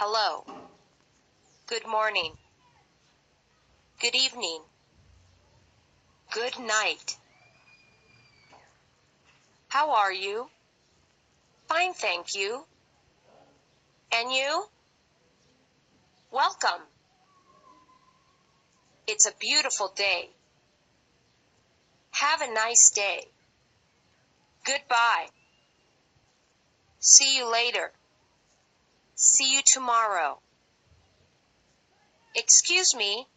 Hello. Good morning. Good evening. Good night. How are you? Fine, thank you. And you? Welcome. It's a beautiful day. Have a nice day. Goodbye. See you later. See you tomorrow. Excuse me.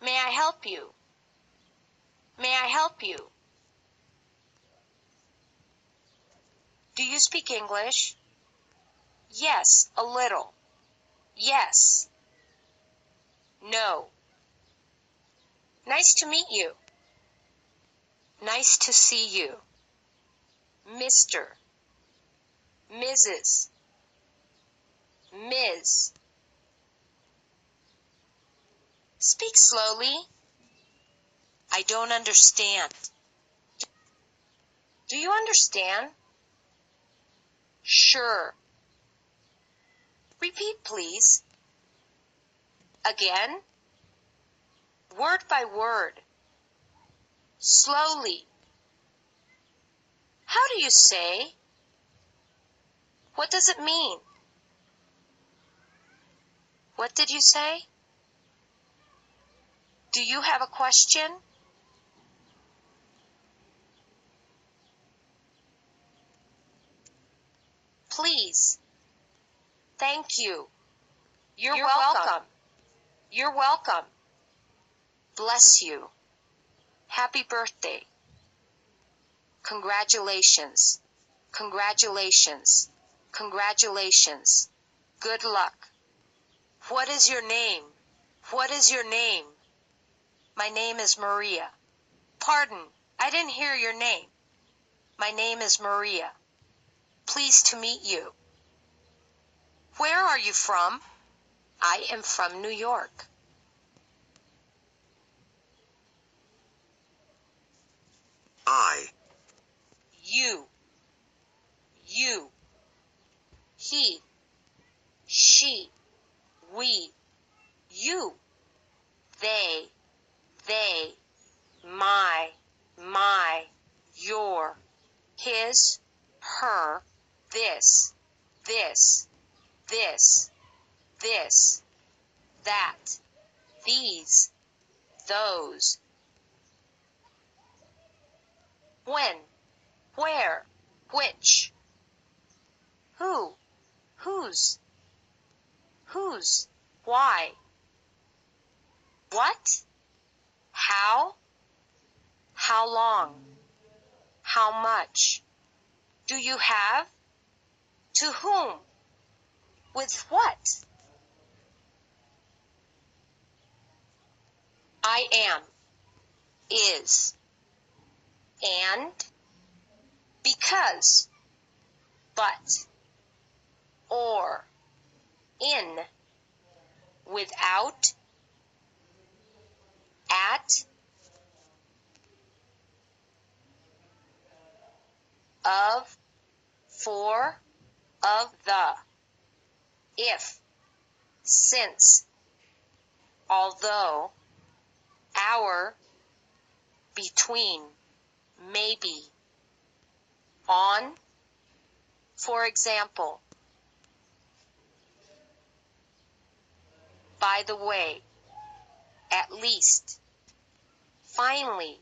May I help you? May I help you? Do you speak English? Yes, a little. Yes. No. Nice to meet you. Nice to see you. Mr. Mrs. Ms. Speak slowly. I don't understand. Do you understand? Sure. Repeat, please. Again. Word by word. Slowly. How do you say? What does it mean? What did you say? Do you have a question? Please. Thank you. You're welcome. You're welcome. Bless you. Happy birthday. Congratulations. Congratulations. Congratulations. Good luck. What is your name? What is your name? My name is Maria. Pardon, I didn't hear your name. My name is Maria. Pleased to meet you. Where are you from? I am from New York. I. You. You. He. She. We. You. They. My. Your. His. Her. This. That. These. Those. When. Where. Which. Who. Whose. Whose. Why. What? How? How long? How much? Do you have? To whom? With what? I am. Is. And. Because. But. Or. In. Without. At. Of. For. Of the. If. Since. Although. Our. Between. Maybe. On. For example. By the way. At least. Finally.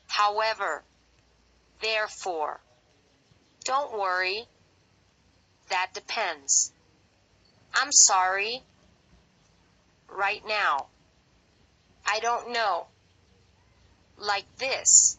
However. Therefore. Don't worry. That depends. I'm sorry. Right now. I don't know. Like this.